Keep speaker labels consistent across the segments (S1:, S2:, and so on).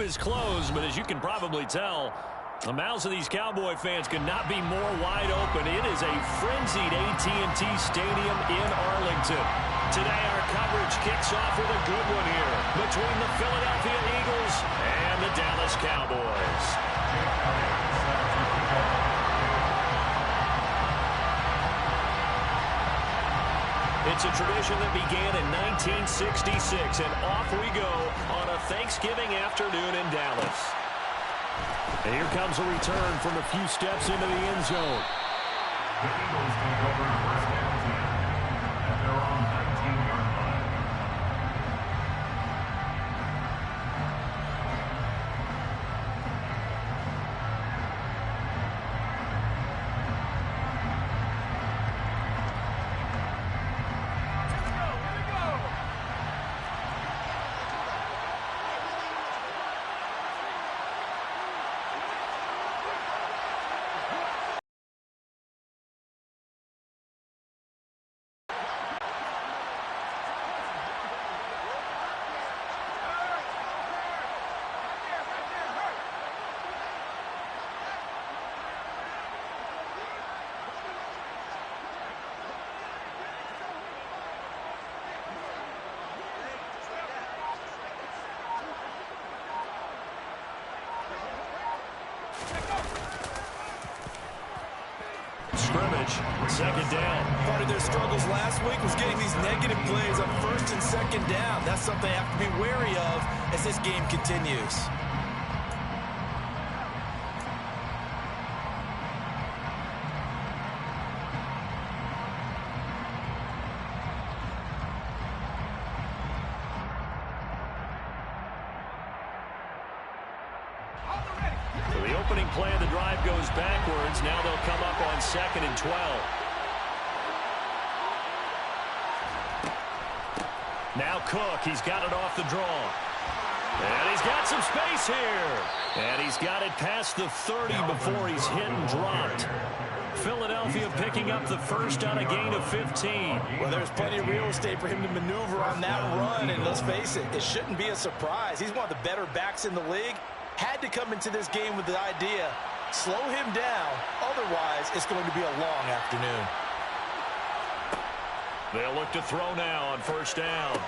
S1: is closed, but as you can probably tell, the mouths of these Cowboy fans could not be more wide open. It is a frenzied AT&T Stadium in Arlington. Today, our coverage kicks off with a good one here between the Philadelphia Eagles and the Dallas Cowboys. It's a tradition that began in 1966, and off we go on a Thanksgiving afternoon in Dallas. And here comes a return from a few steps into the end zone.
S2: The Eagles take over first down at their own 19-yard line.
S1: Scrimmage, second down.
S3: Part of their struggles last week was getting these negative plays on first and second down. That's something they have to be wary of as this game continues.
S1: The opening play of the drive goes backwards. Now they'll come up on 2nd and 12. Now Cook, he's got it off the draw. And he's got some space here. And he's got it past the 30 before he's hit and dropped. Philadelphia picking up the first on a gain of 15.
S3: Well, there's plenty of real estate for him to maneuver on that run. And let's face it, it shouldn't be a surprise. He's one of the better backs in the league. Had to come into this game with the idea, slow him down. Otherwise, it's going to be a long afternoon.
S1: They'll look to throw now on first down.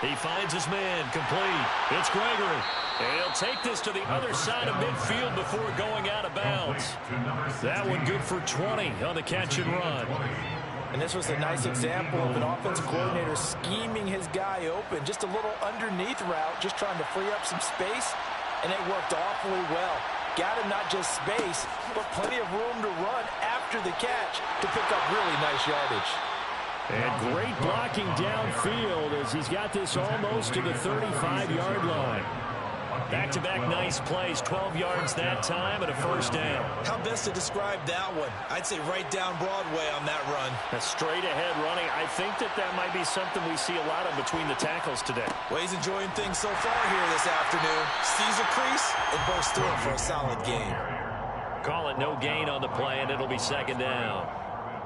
S1: He finds his man, complete. It's Gregory. And he'll take this to the other side of midfield before going out of bounds. That one good for 20 on the catch and run.
S3: And this was a nice example of an offensive coordinator scheming his guy open. Just a little underneath route, just trying to free up some space. And it worked awfully well. Got him not just space, but plenty of room to run after the catch to pick up really nice yardage.
S1: And great blocking downfield as he's got this almost to the 35-yard line. Back-to-back nice plays, 12 yards that time and a first down.
S3: How best to describe that one? I'd say right down Broadway on that run.
S1: A straight-ahead running. I think that might be something we see a lot of between the tackles today.
S3: Well, he's enjoying things so far here this afternoon. Sees a crease and bursts through it for a solid gain.
S1: Call it no gain on the play, and it'll be second down.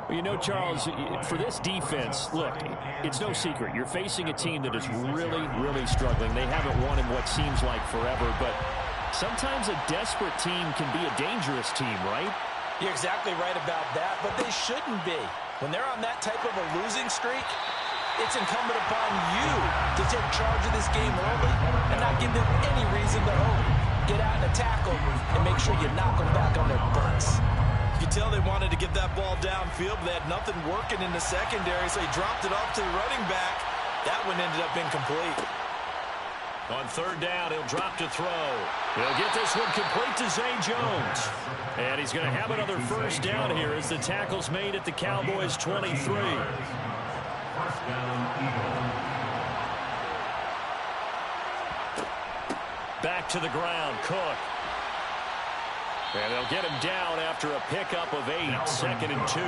S1: Well, you know, Charles, for this defense, look, it's no secret. You're facing a team that is really, really struggling. They haven't won in what seems like forever, but sometimes a desperate team can be a dangerous team, right?
S3: You're exactly right about that, but they shouldn't be. When they're on that type of a losing streak, it's incumbent upon you to take charge of this game early and not give them any reason to hope. Get out and tackle and make sure you knock them back on their butts. You could tell they wanted to get that ball downfield, but they had nothing working in the secondary, so he dropped it off to the running back. That one ended up incomplete.
S1: On third down, he'll drop to throw. He'll get this one complete to Zay Jones. And he's going to have another first down here as the tackle's made at the Cowboys' 23.
S2: First down, Eagles.
S1: Back to the ground, Cook. And they'll get him down after a pickup of 8, 2nd and 2.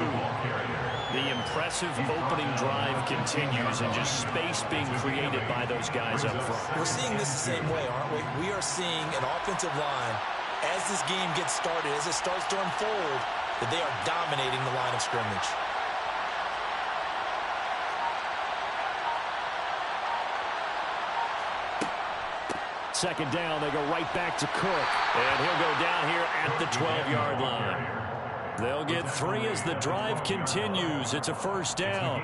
S1: The impressive opening drive continues and just space being created by those guys up front.
S3: We're seeing this the same way, aren't we? We are seeing an offensive line, as this game gets started, as it starts to unfold, that they are dominating the line of scrimmage.
S1: second down. They go right back to Cook. And he'll go down here at the 12-yard line. They'll get 3 as the drive continues. It's a first down.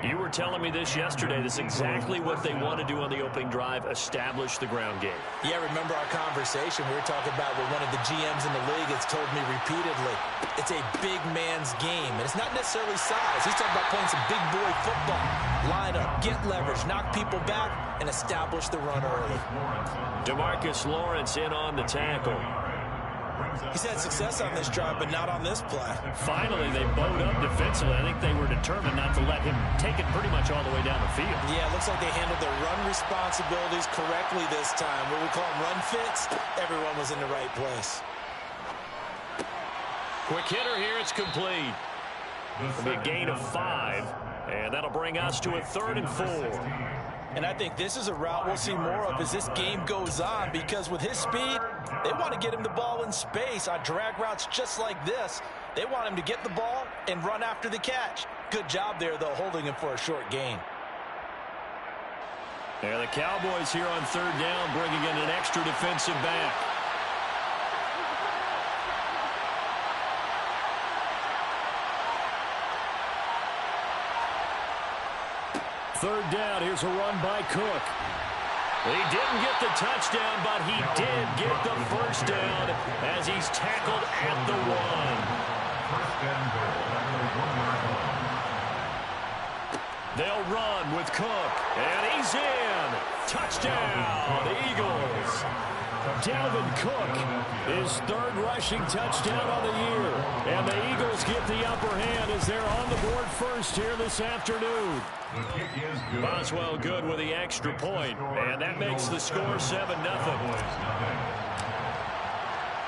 S1: You were telling me this yesterday. This is exactly what they want to do on the opening drive, establish the ground game.
S3: Yeah, remember our conversation. We were talking about what one of the GMs in the league has told me repeatedly. It's a big man's game, and it's not necessarily size. He's talking about playing some big boy football. Line up, get leverage, knock people back, and establish the run early.
S1: DeMarcus Lawrence in on the tackle.
S3: He's had success on this drive, but not on this play.
S1: Finally, they bowed up defensively. I think they were determined not to let him take it pretty much all the way down the field.
S3: Yeah, it looks like they handled their run responsibilities correctly this time. What we call them run fits, everyone was in the right place.
S1: Quick hitter here, it's complete. It'll be a gain of 5, and that'll bring us to a 3rd and 4.
S3: And I think this is a route we'll see more of as this game goes on, because with his speed, they want to get him the ball in space on drag routes just like this. They want him to get the ball and run after the catch. Good job there, though, holding him for a short gain.
S1: And the Cowboys here on 3rd down, bringing in an extra defensive back. Third down, here's a run by Cook. He didn't get the touchdown, but he did get the first down as he's tackled at the 1. They'll run with Cook, and he's in. Touchdown, the Eagles. Dalvin Cook, his 3rd rushing touchdown on the year. And the Eagles get the upper hand as they're on the board first here this afternoon. Boswell good with the extra point, and that makes the score 7-0.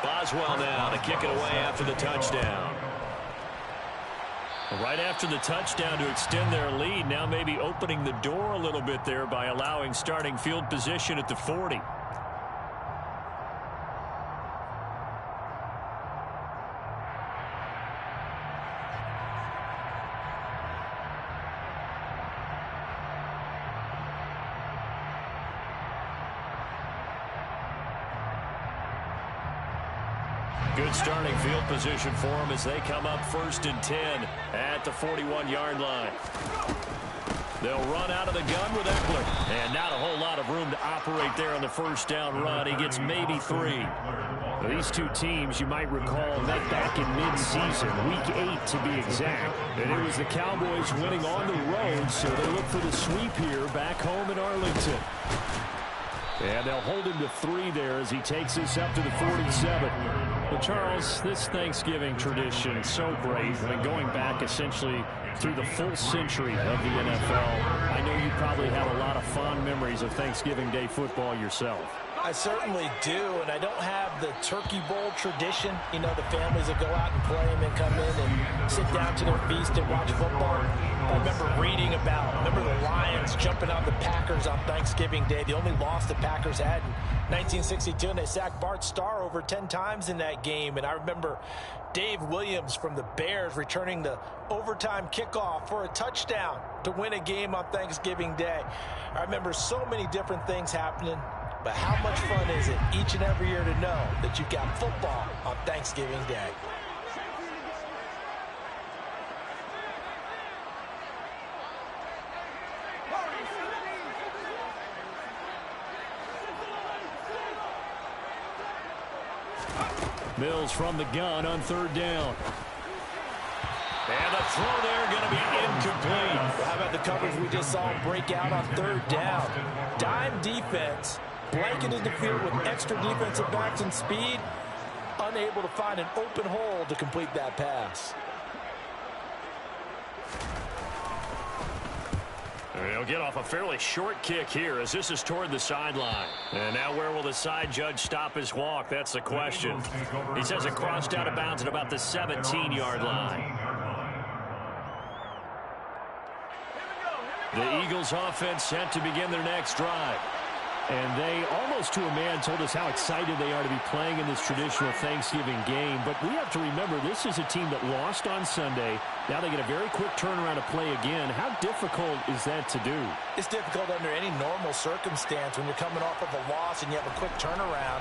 S1: Boswell now to kick it away after the touchdown. Right after the touchdown to extend their lead, now maybe opening the door a little bit there by allowing starting field position at the 40. Good starting field position for them as they come up 1st and 10 at the 41-yard line. They'll run out of the gun with Eckler. And not a whole lot of room to operate there on the first down run. He gets maybe 3. Now, these two teams, you might recall, met back in mid-season, week 8 to be exact. And it was the Cowboys winning on the road, so they look for the sweep here back home in Arlington. And they'll hold him to 3 there as he takes us up to the 47. But Charles, this Thanksgiving tradition, so great. I mean, going back essentially through the full century of the NFL. I know you probably have a lot of fond memories of Thanksgiving Day football yourself.
S3: I certainly do, and I don't have the Turkey Bowl tradition. You know, the families that go out and play and then come in and sit down to their feast and watch football. I remember reading about, the Lions jumping on the Packers on Thanksgiving Day. The only loss the Packers had in 1962, and they sacked Bart Starr over 10 times in that game. And I remember Dave Williams from the Bears returning the overtime kickoff for a touchdown to win a game on Thanksgiving Day. I remember so many different things happening. But how much fun is it each and every year to know that you've got football on Thanksgiving Day?
S1: Mills from the gun on 3rd down. And the throw there going to be incomplete.
S3: Well, how about the coverage we just saw him break out on 3rd down? Dime defense, blanketed the field with extra defensive backs and speed, unable to find an open hole to complete that pass.
S1: He'll get off a fairly short kick here as this is toward the sideline. And now where will the side judge stop his walk? That's the question. He says it crossed out of bounds at about the 17-yard line. The Eagles offense set to begin their next drive. And they, almost to a man, told us how excited they are to be playing in this traditional Thanksgiving game. But we have to remember, this is a team that lost on Sunday. Now they get a very quick turnaround to play again. How difficult is that to do?
S3: It's difficult under any normal circumstance when you're coming off of a loss and you have a quick turnaround.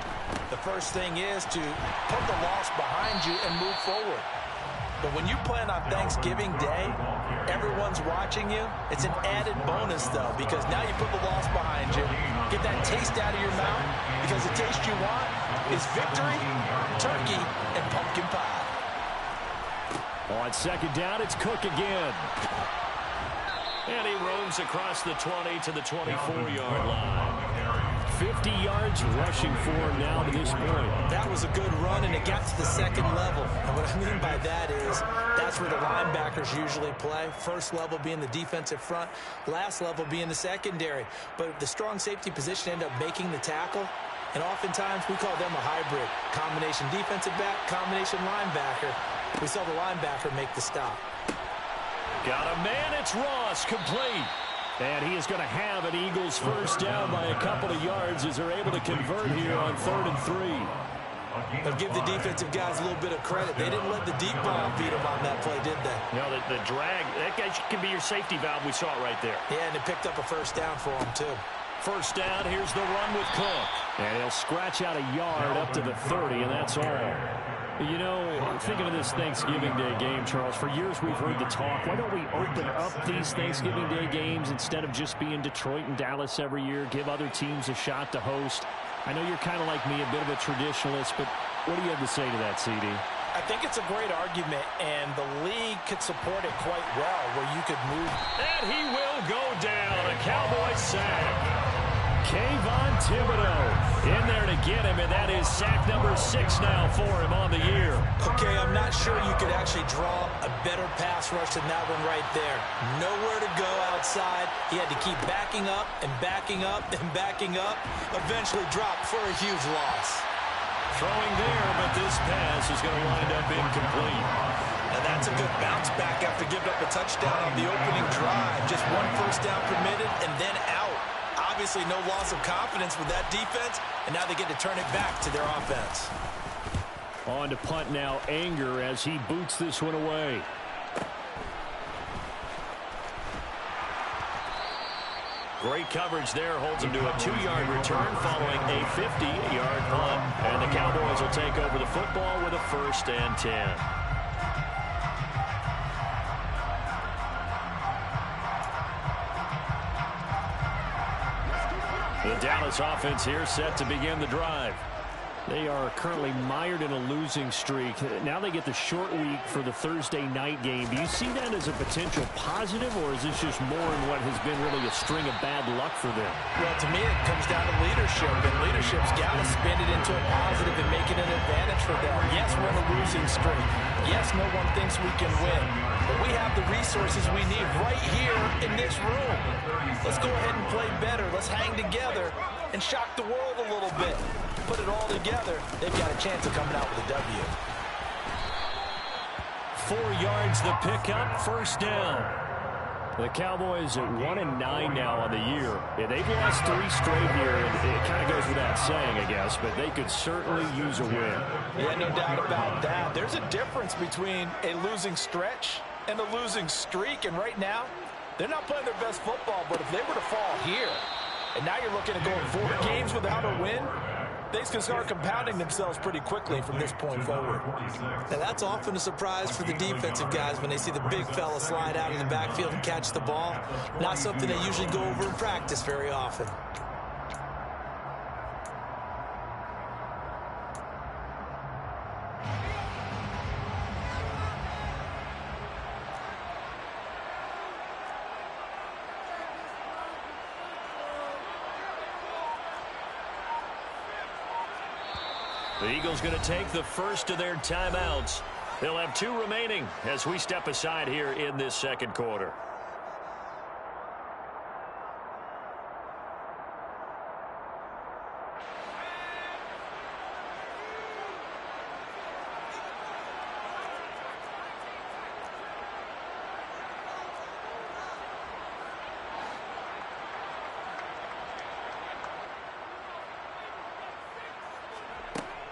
S3: The first thing is to put the loss behind you and move forward. But when you play on Thanksgiving Day, everyone's watching you. It's an added bonus, though, because now you put the loss behind you. Get that taste out of your mouth, because the taste you want is victory, turkey, and pumpkin pie.
S1: On second down, it's Cook again. And he roams across the 20 to the 24-yard line. 50 yards rushing for him now to this point.
S3: That was a good run, and it got to the second level. And what I mean by that is that's where the linebackers usually play. First level being the defensive front, last level being the secondary. But the strong safety position ended up making the tackle, and oftentimes we call them a hybrid. Combination defensive back, combination linebacker. We saw the linebacker make the stop.
S1: Got a man, it's Ross, complete. And he is going to have an Eagles first down by a couple of yards as they're able to convert here on 3rd and 3.
S3: But give the defensive guys a little bit of credit. They didn't let the deep ball beat them on that play, did they?
S1: No, the drag, that guy can be your safety valve. We saw it right there.
S3: Yeah, and it picked up a first down for them, too.
S1: First down, here's the run with Cook. And he'll scratch out a yard up to the 30, and that's all. You know, thinking of this Thanksgiving Day game, Charles, for years we've heard the talk, why don't we open up these Thanksgiving Day games instead of just being Detroit and Dallas every year, give other teams a shot to host? I know you're kind of like me, a bit of a traditionalist, but what do you have to say to that, CD?
S3: I think it's a great argument, and the league could support it quite well, where you could move.
S1: And he will go down, a Cowboy sack. Kayvon Thibodeaux in there to get him, and that is sack number 6 now for him on the year.
S3: Okay, I'm not sure you could actually draw a better pass rush than that one right there. Nowhere to go outside. He had to keep backing up and backing up and backing up. Eventually dropped for a huge loss.
S1: Throwing there, but this pass is going to wind up incomplete.
S3: And that's a good bounce back after giving up a touchdown on the opening drive. Just one first down permitted and then out. Obviously no loss of confidence with that defense, and now they get to turn it back to their offense.
S1: On to punt now, Anger, as he boots this one away. Great coverage there, holds him to a 2-yard return following a 50-yard punt. And the Cowboys will take over the football with a 1st and 10. The Dallas offense here set to begin the drive. They are currently mired in a losing streak. Now they get the short week for the Thursday night game. Do you see that as a potential positive, or is this just more in what has been really a string of bad luck for them?
S3: Well, to me, it comes down to leadership, and leadership's got to spin it into a positive and make it an advantage for them. Yes, we're in a losing streak. Yes, no one thinks we can win, but we have the resources we need right here in this room. Let's go ahead and play better. Let's hang together and shock the world a little bit. Put it all together, they've got a chance of coming out with a W.
S1: 4 yards the pickup, first down. The Cowboys at 1-9 now on the year. Yeah, they've lost 3 straight here, and it kind of goes without saying, I guess, but they could certainly use a win.
S3: Yeah, no doubt about that. There's a difference between a losing stretch and a losing streak, and right now, they're not playing their best football, but if they were to fall here, and now you're looking at going 4 games without a win, things can start compounding themselves pretty quickly from this point forward. Now, that's often a surprise for the defensive guys when they see the big fella slide out of the backfield and catch the ball. Not something they usually go over in practice very often.
S1: The Eagles going to take the first of their timeouts. They'll have 2 remaining as we step aside here in this second quarter.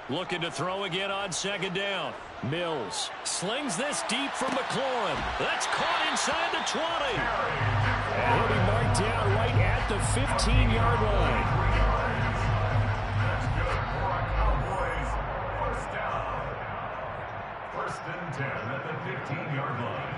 S1: Looking to throw again on second down. Mills slings this deep from McLaurin. That's caught inside the 20. And he'll be marked down right at the 15-yard line.
S2: That's good for a Cowboys first down. First and 10 at the 15-yard line.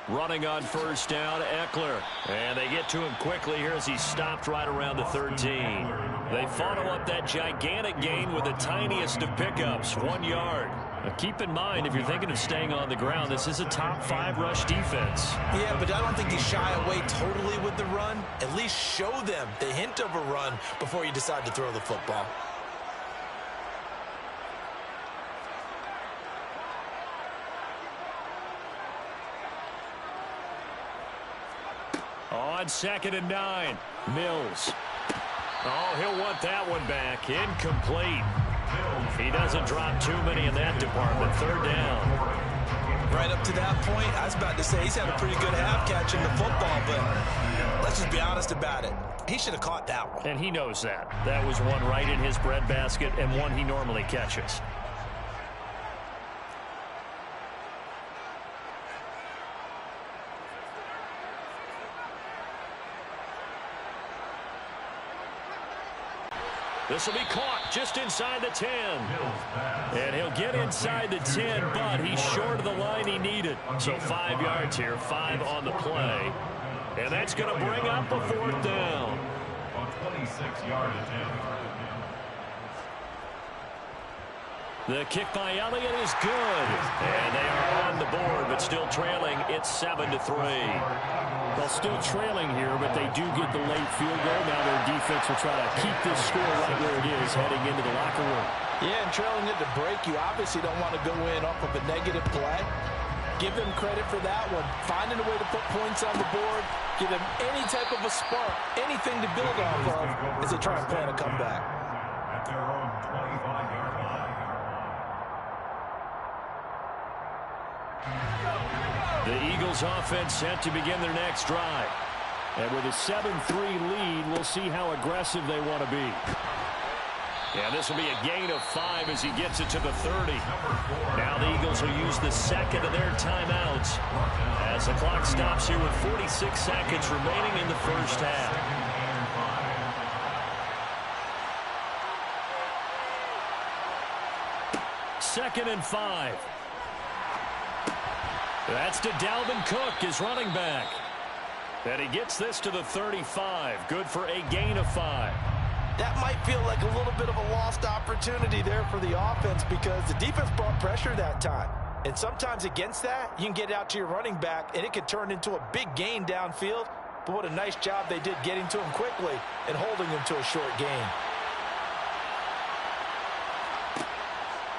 S1: Running on first down, Eckler. And they get to him quickly here as he stopped right around the 13. They follow up that gigantic gain with the tiniest of pickups, 1 yard. Now keep in mind, if you're thinking of staying on the ground, this is a top 5 rush defense.
S3: Yeah, but I don't think you shy away totally with the run. At least show them the hint of a run before you decide to throw the football.
S1: On second and 9, Mills. Oh, he'll want that one back. Incomplete. He doesn't drop too many in that department. Third down.
S3: Right up to that point, I was about to say he's had a pretty good half catching the football, but let's just be honest about it. He should have caught that one.
S1: And he knows that. That was one right in his breadbasket and one he normally catches. This will be caught just inside the 10. And he'll get inside the 10, but he's short of the line he needed. So 5 yards here, 5 on the play. And that's going to bring up a fourth down.
S2: On 26-yard attempt.
S1: The kick by Elliott is good. And they are on the board, but still trailing. It's 7-3. Well, still trailing here, but they do get the late field goal. Now their defense will try to keep this score right where it is heading into the locker room.
S3: Yeah, and trailing it to break, you obviously don't want to go in off of a negative play. Give them credit for that one. Finding a way to put points on the board, give them any type of a spark, anything to build off of as they try and plan a comeback.
S2: At their own 25-yard line.
S1: The Eagles offense set to begin their next drive. And with a 7-3 lead, we'll see how aggressive they want to be. Yeah, this will be a gain of 5 as he gets it to the 30. Now the Eagles will use the second of their timeouts as the clock stops here with 46 seconds remaining in the first half. Second and 5. That's to Dalvin Cook, his running back. And he gets this to the 35. Good for a gain of 5.
S3: That might feel like a little bit of a lost opportunity there for the offense because the defense brought pressure that time. And sometimes against that, you can get out to your running back, and it could turn into a big gain downfield. But what a nice job they did getting to him quickly and holding him to a short gain.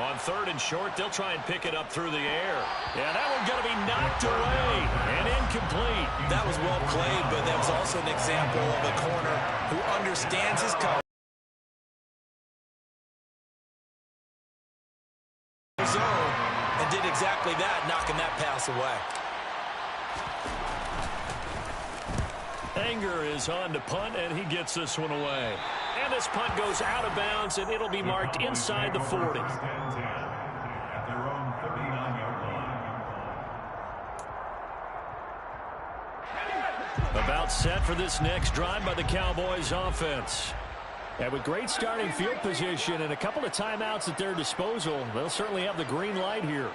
S1: On third and short, they'll try and pick it up through the air. Yeah, that one's going to be knocked away and incomplete.
S3: That was well played, but that was also an example of a corner who understands his coverage. Zone and did exactly that, knocking that pass away.
S1: Anger is on to punt, and he gets this one away. And this punt goes out of bounds, and it'll be marked inside the 40.
S2: At their own 39-yard line.
S1: About set for this next drive by the Cowboys offense. And with great starting field position and a couple of timeouts at their disposal, they'll certainly have the green light here.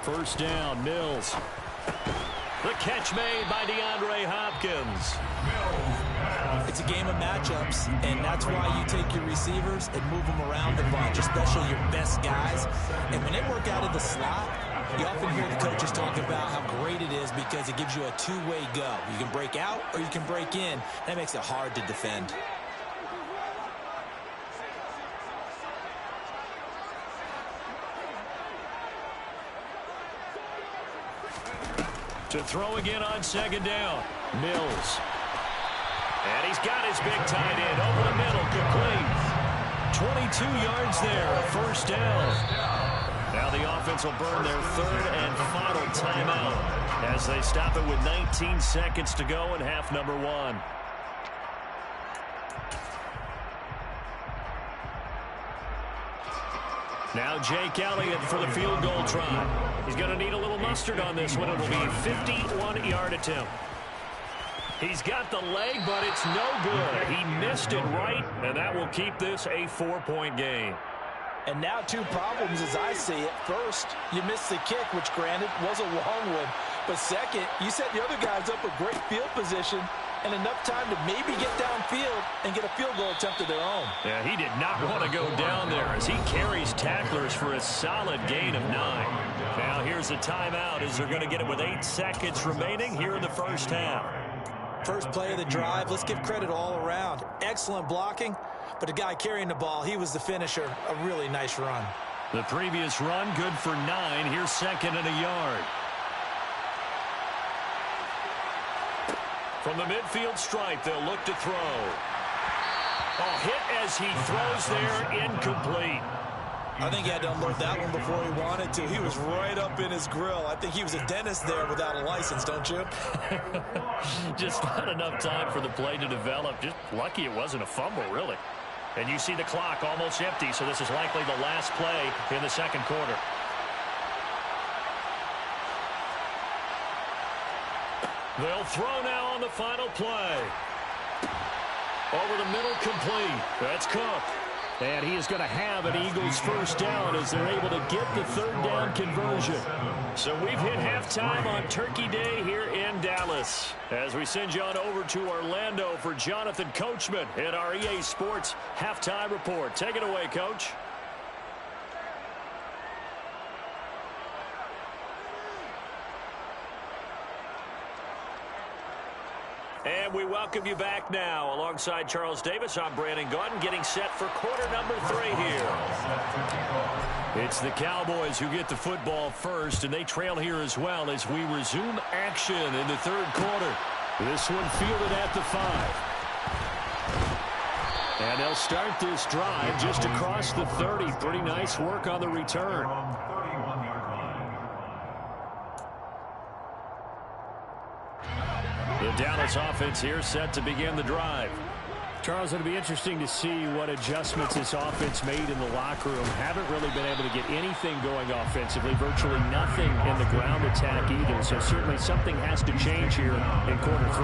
S1: First down, Mills. The catch made by DeAndre Hopkins.
S3: It's a game of matchups, and that's why you take your receivers and move them around the bunch, especially your best guys. And when they work out of the slot, you often hear the coaches talk about how great it is because it gives you a two-way go. You can break out or you can break in. That makes it hard to defend.
S1: To throw again on second down. Mills. And he's got his big tight end over the middle, complete. 22 yards there, a first down. Now the offense will burn their third and final timeout as they stop it with 19 seconds to go in half number one. Now Jake Elliott for the field goal try. He's going to need a little mustard on this one. It will be a 51-yard attempt. He's got the leg, but it's no good. He missed it right, and that will keep this a 4-point game.
S3: And now two problems as I see it. First, you missed the kick, which granted was a long one. But second, you set the other guys up with great field position and enough time to maybe get downfield and get a field goal attempt of their own.
S1: Yeah, he did not want to go down there as he carries tacklers for a solid gain of 9. Now here's a timeout as they're going to get it with 8 seconds remaining here in the first half.
S3: First play of the drive, let's give credit all around. Excellent blocking, but the guy carrying the ball, he was the finisher. A really nice run.
S1: The previous run, good for 9. Here's second and a yard. From the midfield stripe, they'll look to throw. Oh, hit as he throws there, incomplete.
S3: I think he had to unload that one before he wanted to. He was right up in his grill. I think he was a dentist there without a license, don't you?
S1: Just not enough time for the play to develop. Just lucky it wasn't a fumble, really. And you see the clock almost empty, so this is likely the last play in the second quarter. They'll throw now on the final play. Over the middle, complete. That's Cook. And he is going to have an Eagles first down as they're able to get the third down conversion. So we've hit halftime on Turkey Day here in Dallas. As we send you on over to Orlando for Jonathan Coachman in our EA Sports Halftime Report. Take it away, Coach. And we welcome you back now. Alongside Charles Davis, I'm Brandon Gautin, getting set for quarter number 3 here. It's the Cowboys who get the football first, and they trail here as well as we resume action in the third quarter. This one fielded at the 5. And they'll start this drive just across the 30. Pretty nice work on the return. The Dallas offense here set to begin the drive. Charles, it'll be interesting to see what adjustments this offense made in the locker room. Haven't really been able to get anything going offensively, virtually nothing in the ground attack either. So certainly something has to change here in quarter 3.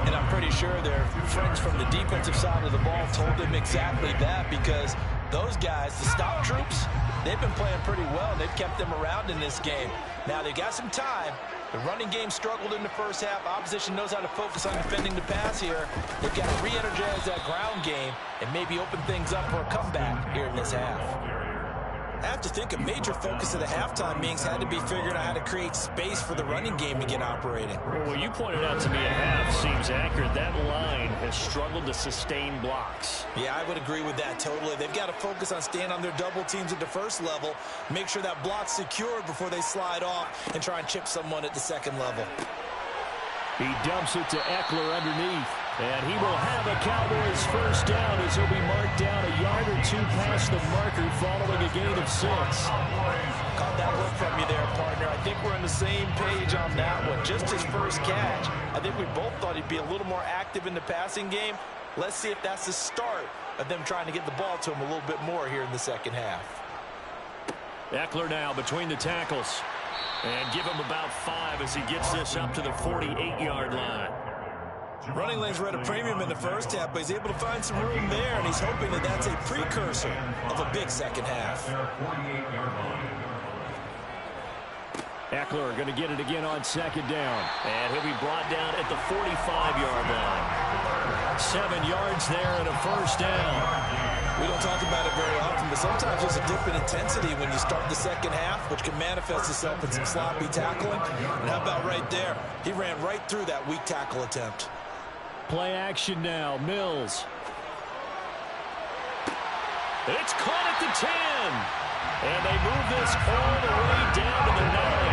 S3: And I'm pretty sure their friends from the defensive side of the ball told them exactly that, because those guys, the stop troops, they've been playing pretty well, and they've kept them around in this game. Now they've got some time. The running game struggled in the first half. Opposition knows how to focus on defending the pass here. They've got to re-energize that ground game and maybe open things up for a comeback here in this half. I have to think a major focus of the halftime meetings had to be figuring out how to create space for the running game to get operating.
S1: Well, what you pointed out to me at half seems accurate. That line has struggled to sustain blocks.
S3: Yeah, I would agree with that totally. They've got to focus on staying on their double teams at the first level, make sure that block's secured before they slide off and try and chip someone at the second level.
S1: He dumps it to Eckler underneath. And he will have a Cowboys first down as he'll be marked down a yard or 2 past the marker following a gain of 6.
S3: Caught that look from you there, partner. I think we're on the same page on that one. Just his first catch. I think we both thought he'd be a little more active in the passing game. Let's see if that's the start of them trying to get the ball to him a little bit more here in the second half.
S1: Eckler now between the tackles. And give him about 5 as he gets this up to the 48-yard line.
S3: Running lanes were at a premium in the first half, but he's able to find some room there, and he's hoping that that's a precursor of a big second half.
S1: Eckler going to get it again on second down. And he'll be brought down at the 45-yard line. 7 yards there and a first down.
S3: We don't talk about it very often, but sometimes there's a dip in intensity when you start the second half, which can manifest itself in some sloppy tackling. And how about right there? He ran right through that weak tackle attempt.
S1: Play action now. Mills. It's caught at the 10. And they move this all the way down to the 9.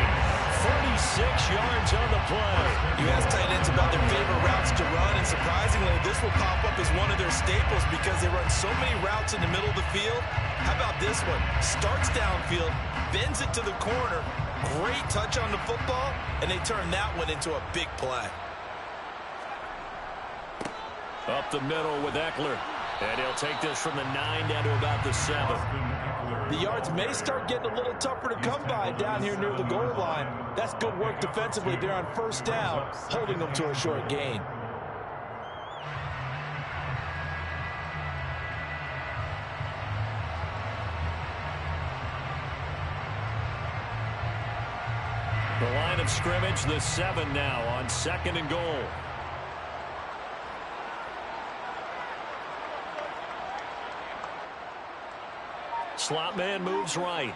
S1: 36 yards on the play.
S3: You ask tight ends about their favorite routes to run, and surprisingly, this will pop up as one of their staples because they run so many routes in the middle of the field. How about this one? Starts downfield, bends it to the corner, great touch on the football, and they turn that one into a big play.
S1: Up the middle with Eckler. And he'll take this from the 9 down to about the 7.
S3: The yards may start getting a little tougher to come by down here near the goal line. That's good work defensively there on first down, holding them to a short gain.
S1: The line of scrimmage, the 7 now on 2nd and goal. Slot man moves right.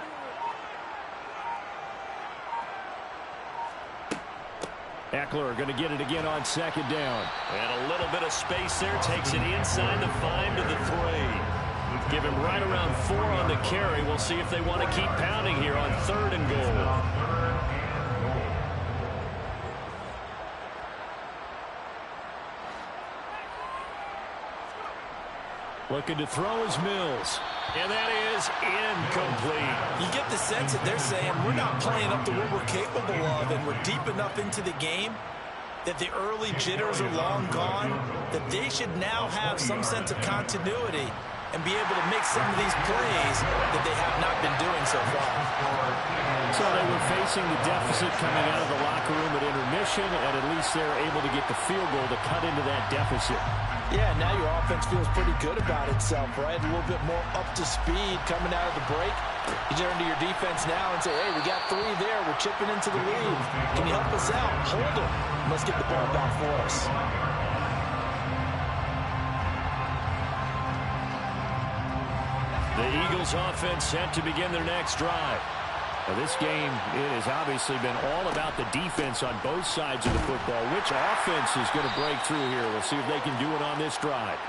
S1: Eckler going to get it again on 2nd down. And a little bit of space there. Takes it inside the 5 to the 3. Give him right around 4 on the carry. We'll see if they want to keep pounding here on 3rd and goal. Looking to throw is Mills. And that is incomplete.
S3: You get the sense that they're saying we're not playing up to what we're capable of, and we're deep enough into the game that the early jitters are long gone, that they should now have some sense of continuity and be able to make some of these plays that they have not been doing so far.
S1: So they were facing the deficit coming out of the locker room at intermission, and at least they're able to get the field goal to cut into that deficit.
S3: Yeah, now your offense feels pretty good about itself, right? A little bit more up to speed coming out of the break. You turn to your defense now and say, hey, we got 3 there. We're chipping into the lead. Can you help us out? Hold them. Let's get the ball back for us.
S1: The Eagles offense set to begin their next drive. Now, this game, it has obviously been all about the defense on both sides of the football. Which offense is going to break through here? We'll see if they can do it on this drive.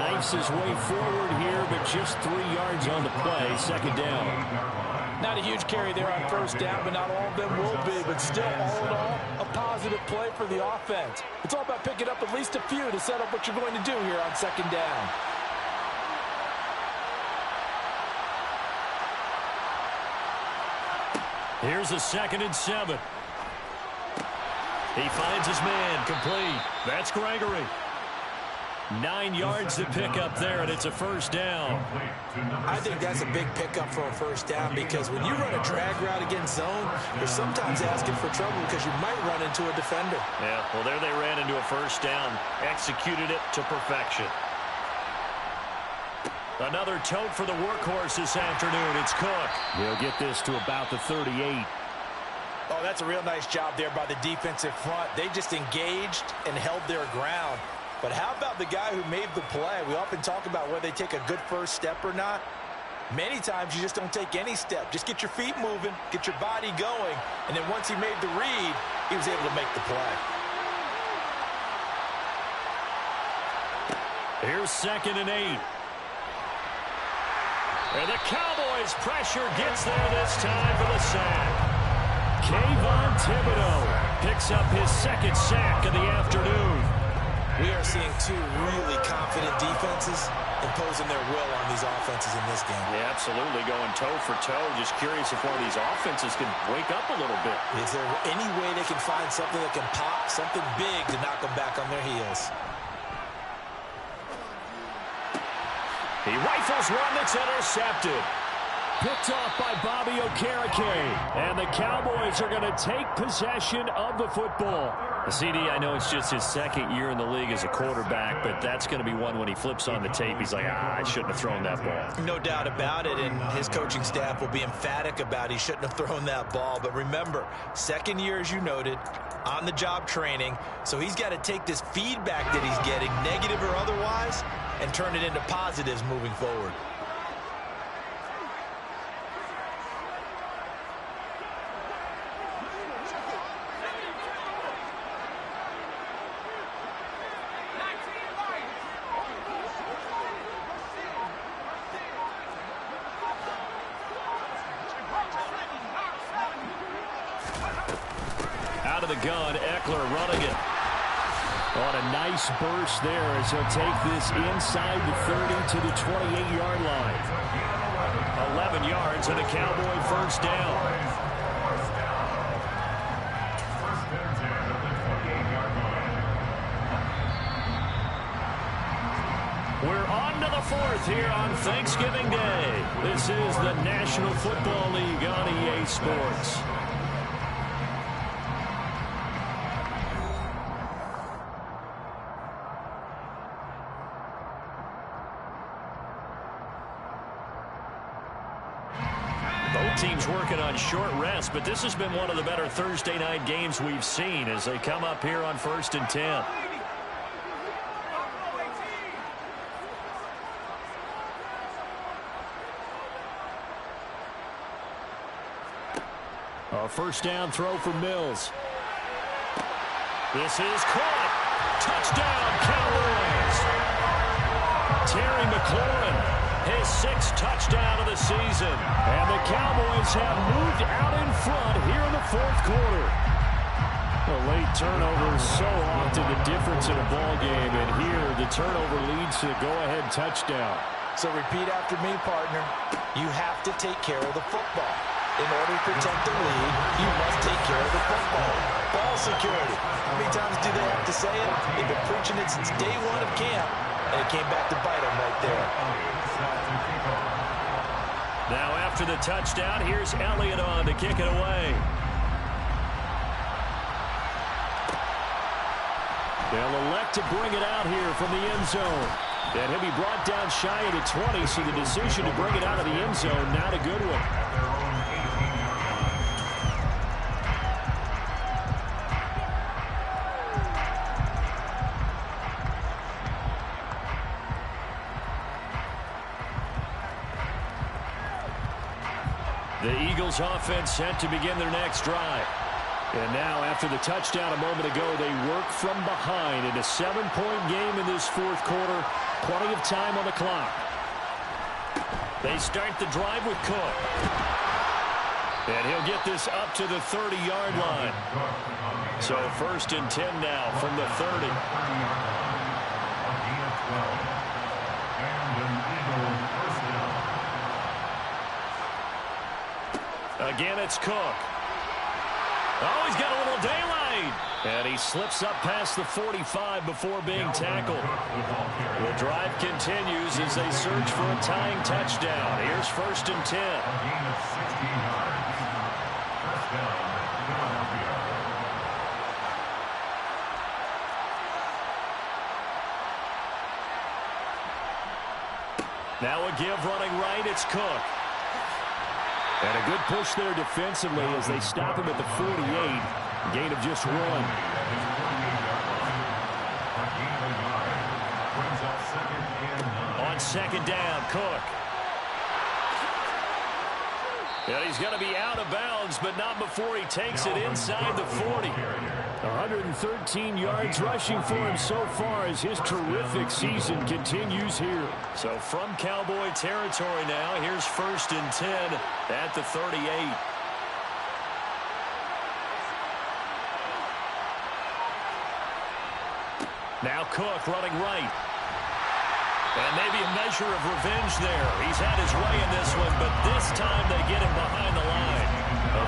S1: Knifes his way forward here, but just 3 yards on the play. 2nd down.
S3: Not a huge carry there on first down, but not all of them will be. But still, all in all, a positive play for the offense. It's all about picking up at least a few to set up what you're going to do here on 2nd down.
S1: Here's a 2nd and 7. He finds his man, complete. That's Gregory. 9 yards to pick up there, and it's a 1st down.
S3: I think that's a big pickup for a 1st down because when you run a drag route against zone, you're sometimes asking for trouble because you might run into a defender.
S1: Yeah, well, there they ran into a 1st down. Executed it to perfection. Another tote for the workhorse this afternoon. It's Cook. He'll get this to about the 38.
S3: Oh, that's a real nice job there by the defensive front. They just engaged and held their ground. But how about the guy who made the play? We often talk about whether they take a good first step or not. Many times you just don't take any step. Just get your feet moving, get your body going, and then once he made the read, he was able to make the play.
S1: Here's 2nd and 8. And the Cowboys' pressure gets there this time for the sack. Kayvon Thibodeau picks up his 2nd sack of the afternoon.
S3: We are seeing 2 really confident defenses imposing their will on these offenses in this game.
S1: Yeah, absolutely, going toe for toe. Just curious if one of these offenses can wake up a little bit.
S3: Is there any way they can find something that can pop, something big to knock them back on their heels?
S1: He rifles one that's intercepted. Picked off by Bobby Okereke. And the Cowboys are going to take possession of the football. CD, I know it's just his 2nd year in the league as a quarterback, but that's going to be one when he flips on the tape. He's like, I shouldn't have thrown that ball.
S3: No doubt about it, and his coaching staff will be emphatic about he shouldn't have thrown that ball. But remember, 2nd year, as you noted, on-the-job training, so he's got to take this feedback that he's getting, negative or otherwise, and turn it into positives moving forward.
S1: the gun. Eckler running it. On a nice burst there as he'll take this inside the 30 to the 28-yard line. 11 yards and a Cowboy first down. We're on to the fourth here on Thanksgiving Day. This is the National Football League on EA Sports. Both teams working on short rest, but this has been one of the better Thursday night games we've seen as they come up here on 1st and 10. A first down throw for Mills. This is caught. Touchdown, Cowboys. Terry McLaurin, his 6th touchdown of the season. And the Cowboys have moved out in front here in the 4th quarter. A late turnover is so often the difference in a ball game, and here the turnover leads to a go-ahead touchdown.
S3: So repeat after me, partner. You have to take care of the football. In order to protect the lead, you must take care of the football. Ball security. How many times do they have to say it? They've been preaching it since day one of camp, and it came back to bite them right there.
S1: Now after the touchdown, here's Elliott on to kick it away. They'll elect to bring it out here from the end zone. And he'll be brought down shy of the 20, so the decision to bring it out of the end zone, not a good one. The Eagles offense set to begin their next drive. And now, after the touchdown a moment ago, they work from behind in a 7-point game in this 4th quarter. Plenty of time on the clock. They start the drive with Cook. And he'll get this up to the 30-yard line. So 1st and 10 now from the 30. Again, it's Cook. Oh, he's got a little daylight. And he slips up past the 45 before being tackled. The drive continues as they search for a tying touchdown. Here's 1st and 10. Now a give running right, it's Cook. And a good push there defensively as they stop him at the 48. Gain of just 1. On 2nd down, Cook. And he's going to be out of bounds, but not before he takes it inside the 40. 113 yards rushing for him so far as his terrific season continues here. So from Cowboy territory now, here's 1st and 10 at the 38. Now Cook running right. And maybe a measure of revenge there. He's had his way in this one, but this time they get him behind the line.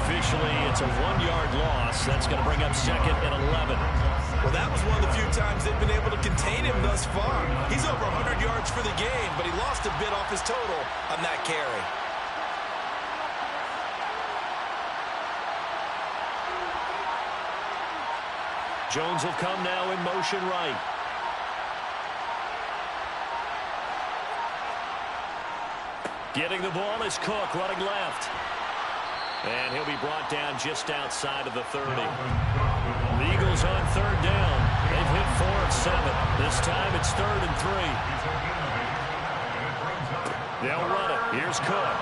S1: Officially, it's a 1-yard loss. That's going to bring up 2nd and 11.
S3: Well, that was one of the few times they've been able to contain him thus far. He's over 100 yards for the game, but he lost a bit off his total on that carry.
S1: Jones will come now in motion right. Getting the ball is Cook running left. And he'll be brought down just outside of the 30. The Eagles on 3rd down. They've hit 4 of 7. This time it's 3rd and 3. They'll run it. Here's Cook.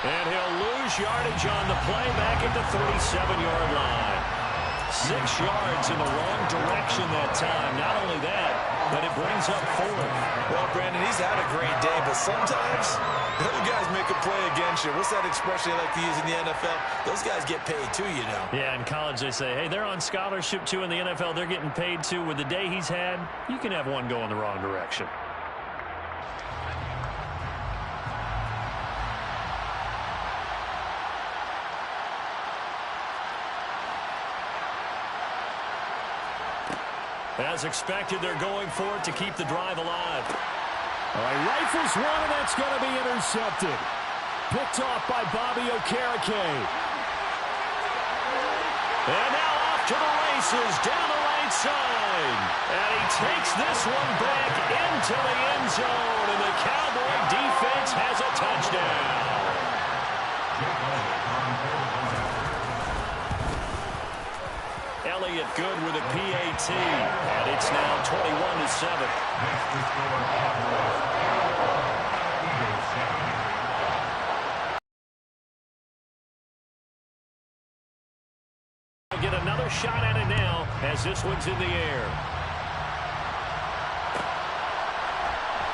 S1: And he'll lose yardage on the play back at the 37-yard line. 6 yards in the wrong direction that time. Not only that, but it brings up 4.
S3: Well, Brandon, he's had a great day, but sometimes the other guys make a play again pension. What's that expression they like to use in the NFL? Those guys get paid too, you know.
S1: Yeah, in college they say, hey, they're on scholarship too. In the NFL, they're getting paid too. With the day he's had, you can have one go in the wrong direction. As expected, they're going for it to keep the drive alive.
S4: All right, rifles one, and that's going to be intercepted. Picked off by Bobby Okereke.
S1: And now off to the races down the right side. And he takes this one back into the end zone. And the Cowboy defense has a touchdown. Elliott good with a PAT. And it's now 21-7. Get another shot at it now as this one's in the air.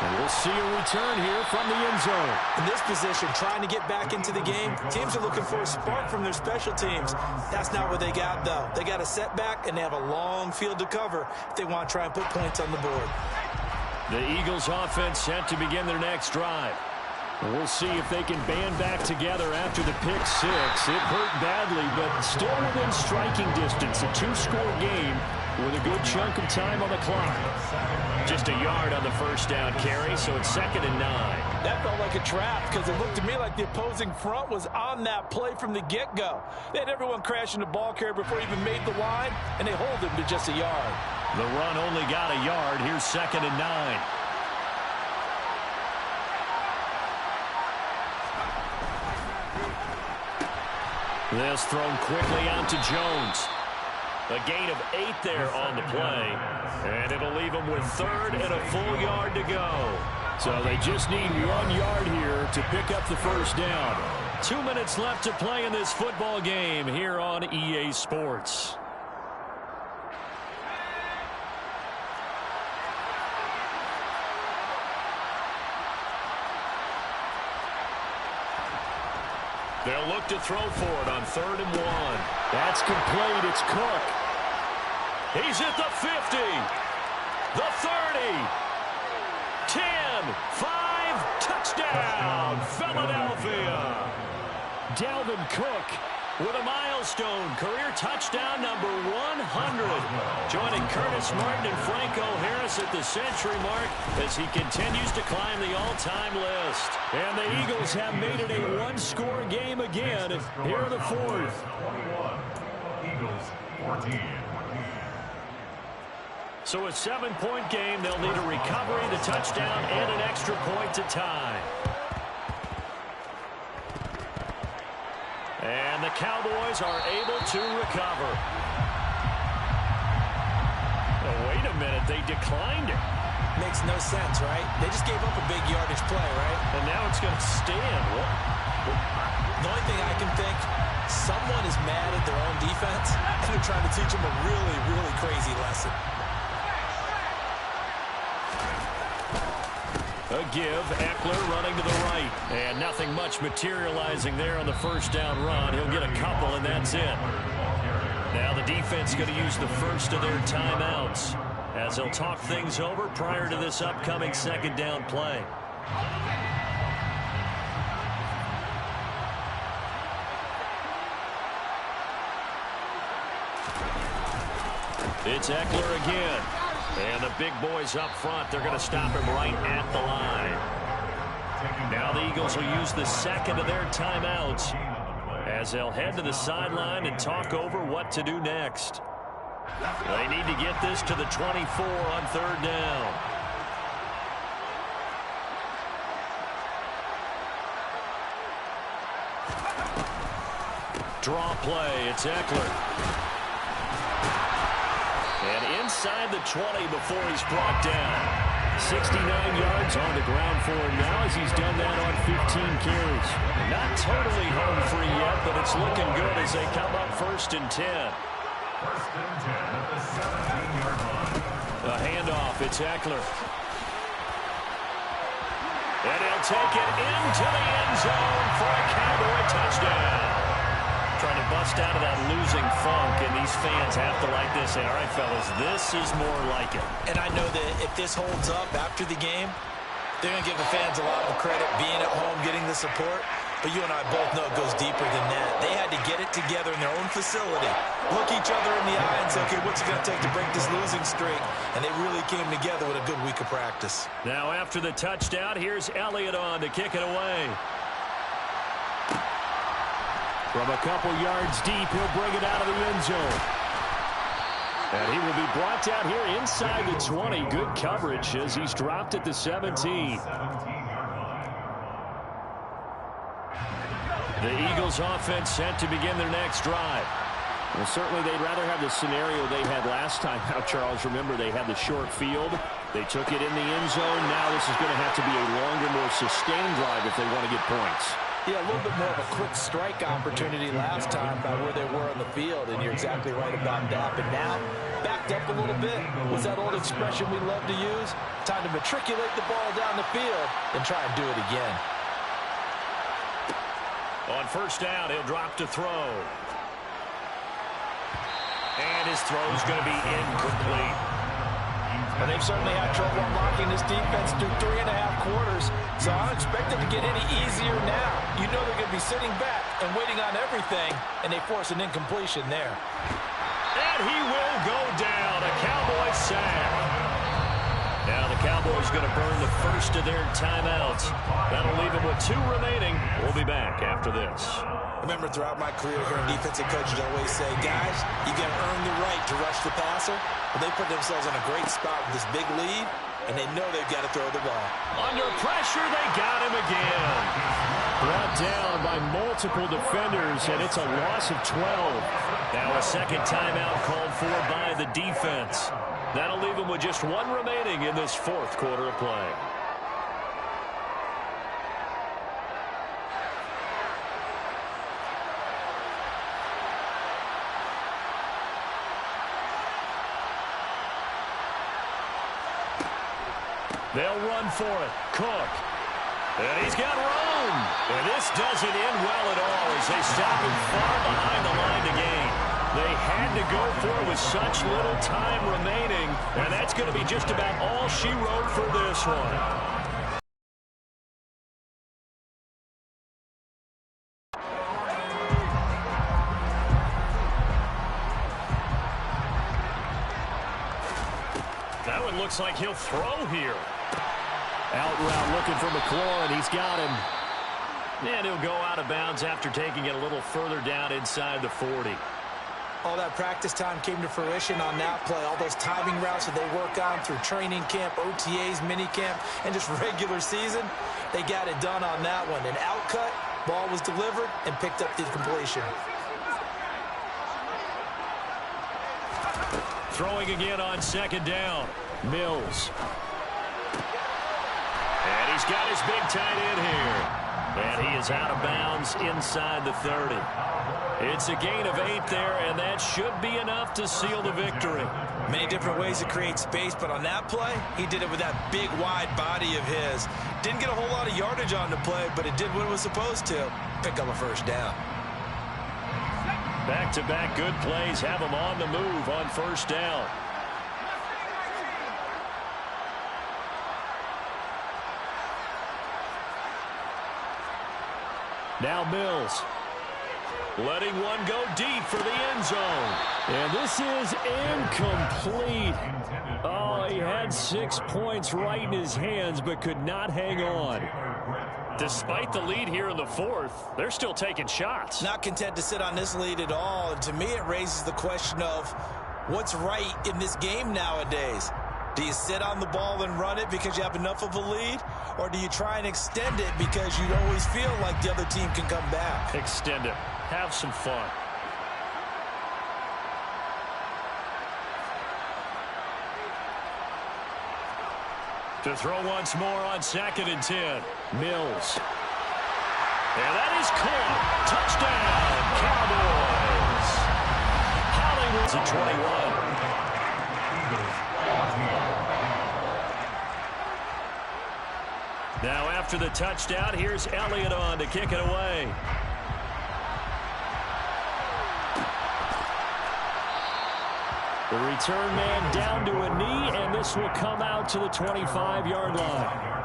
S4: And we'll see a return here from the end zone.
S3: In this position, trying to get back into the game, teams are looking for a spark from their special teams. That's not what they got, though. They got a setback, and they have a long field to cover if they want to try and put points on the board.
S1: The Eagles offense set to begin their next drive.
S4: And we'll see if they can band back together after the pick six. It hurt badly, but still within striking distance. A two-score game with a good chunk of time on the clock.
S1: Just a yard on the first down carry, so it's 2nd and 9.
S3: That felt like a trap because it looked to me like the opposing front was on that play from the get-go. They had everyone crashing the ball carrier before he even made the line, and they hold him to just a yard.
S1: The run only got a yard. Here's 2nd and 9. This thrown quickly out to Jones. A gain of 8 there on the play. And it'll leave them with 3rd and a full yard to go.
S4: So they just need 1 yard here to pick up the first down.
S1: 2 minutes left to play in this football game here on EA Sports. They'll look to throw for it on 3rd and 1.
S4: That's complete. It's Cook.
S1: He's at the 50, the 30, 10, 5, touchdown, Philadelphia.
S4: Dalvin Cook
S1: with a milestone career touchdown number 100. Joining Curtis Martin and Franco Harris at the century mark as he continues to climb the all-time list.
S4: And the Eagles have made it a one-score game again here in the 4th.
S2: 21, Eagles 14.
S1: So a 7-point game. They'll need a recovery, the touchdown, and an extra point to tie. And the Cowboys are able to recover. Oh, wait a minute. They declined it.
S3: Makes no sense, right? They just gave up a big yardage play, right?
S1: And now it's going to stand. What?
S3: The only thing I can think, someone is mad at their own defense, and they're trying to teach them a really, really crazy lesson.
S1: A give, Eckler running to the right. And nothing much materializing there on the first down run. He'll get a couple, and that's it. Now the defense going to use the first of their timeouts as they'll talk things over prior to this upcoming 2nd down play. It's Eckler again. And the big boys up front, they're going to stop him right at the line. Now the Eagles will use the 2nd of their timeouts as they'll head to the sideline and talk over what to do next. They need to get this to the 24 on 3rd down. Draw play, it's Eckler. And inside the 20 before he's brought down. 69 yards on the ground for him now as he's done that on 15 carries. Not totally home free yet, but it's looking good as they come up 1st and 10.
S2: 1st and 10 at the 17-yard line.
S1: A handoff, it's Eckler. And he'll take it into the end zone for a touchdown. Trying to bust out of that losing funk, and these fans have to like this. Say, all right, fellas, this is more like it.
S3: And I know that if this holds up after the game, they're going to give the fans a lot of credit being at home, getting the support. But you and I both know it goes deeper than that. They had to get it together in their own facility, look each other in the eye and say, okay, what's it going to take to break this losing streak? And they really came together with a good week of practice.
S1: Now after the touchdown, here's Elliott on to kick it away.
S4: From a couple yards deep, he'll bring it out of the end zone. And he will be brought down here inside the 20. Good coverage as he's dropped at the 17.
S1: The Eagles offense set to begin their next drive.
S4: Well, certainly they'd rather have the scenario they had last time. Now, Charles, remember they had the short field. They took it in the end zone. Now this is going to have to be a longer, more sustained drive if they want to get points.
S3: Yeah, a little bit more of a quick strike opportunity last time by where they were on the field, and you're exactly right about that. But now, backed up a little bit, what's that old expression we love to use? Time to matriculate the ball down the field and try and do it again.
S1: On first down, he'll drop to throw. And his throw's going to be incomplete.
S3: And they've certainly had trouble unlocking this defense through 3.5 quarters, so I don't expect it to get any easier now. You know they're going to be sitting back and waiting on everything, and they force an incompletion there.
S1: And he will go down. A Cowboy sack. Now the Cowboys going to burn the first of their timeouts. That'll leave them with 2 remaining. We'll be back after this.
S3: Remember, throughout my career here in defensive coaches, I always say, guys, you got to earn the right to rush the passer. But they put themselves in a great spot with this big lead, and they know they've got to throw the ball.
S1: Under pressure, they got him again.
S4: Brought down by multiple defenders, and it's a loss of 12.
S1: Now a second timeout called for by the defense. That'll leave them with just 1 remaining in this 4th quarter of play. They'll run for it. Cook. And he's got room. And this doesn't end well at all as they stop him far behind the line to gain. They had to go for it with such little time remaining. And that's going to be just about all she wrote for this one. That one looks like he'll throw here.
S4: Out route looking for McLaurin. He's got him.
S1: And he'll go out of bounds after taking it a little further down inside the 40.
S3: All that practice time came to fruition on that play. All those timing routes that they work on through training camp, OTAs, minicamp, and just regular season, they got it done on that one. An outcut, ball was delivered, and picked up the completion.
S1: Throwing again on second down.
S4: Mills.
S1: And he's got his big tight end here. And he is out of bounds inside the 30. It's a gain of 8 there, and that should be enough to seal the victory.
S3: Many different ways to create space, but on that play, he did it with that big, wide body of his. Didn't get a whole lot of yardage on the play, but it did what it was supposed to. Pick up a first down.
S1: Back-to-back good plays have him on the move on first down.
S4: Now Mills.
S1: Letting one go deep for the end zone.
S4: And this is incomplete. Oh, he had 6 points right in his hands, but could not hang on.
S1: Despite the lead here in the 4th, they're still taking shots.
S3: Not content to sit on this lead at all. And to me, it raises the question of what's right in this game nowadays. Do you sit on the ball and run it because you have enough of a lead? Or do you try and extend it because you always feel like the other team can come back?
S1: Extend it. Have some fun. To throw once more on 2nd and 10.
S4: Mills.
S1: And that is caught. Touchdown, Cowboys. Hollywood's at 21. Now after the touchdown, here's Elliott on to kick it away. The return man down to a knee, and this will come out to the 25-yard line.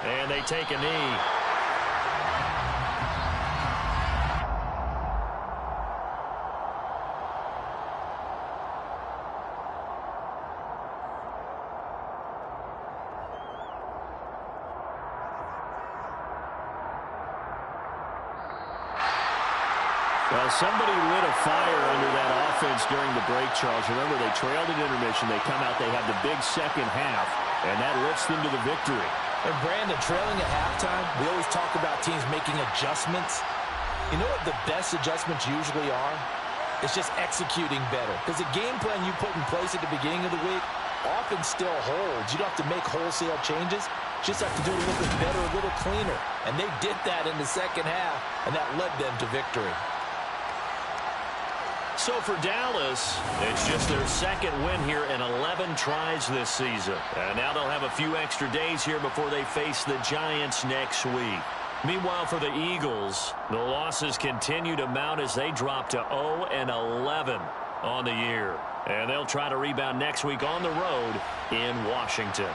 S1: And they take a knee. Well, somebody lit a fire under that offense during the break, Charles. Remember, they trailed at intermission. They come out, they have the big second half, and that lifts them to the victory.
S3: And Brandon, trailing at halftime, we always talk about teams making adjustments. You know what the best adjustments usually are? It's just executing better. Because the game plan you put in place at the beginning of the week often still holds. You don't have to make wholesale changes. You just have to do it a little bit better, a little cleaner. And they did that in the second half, and that led them to victory.
S1: So for Dallas, it's just their second win here in 11 tries this season. And now they'll have a few extra days here before they face the Giants next week. Meanwhile, for the Eagles, the losses continue to mount as they drop to 0-11 on the year. And they'll try to rebound next week on the road in Washington.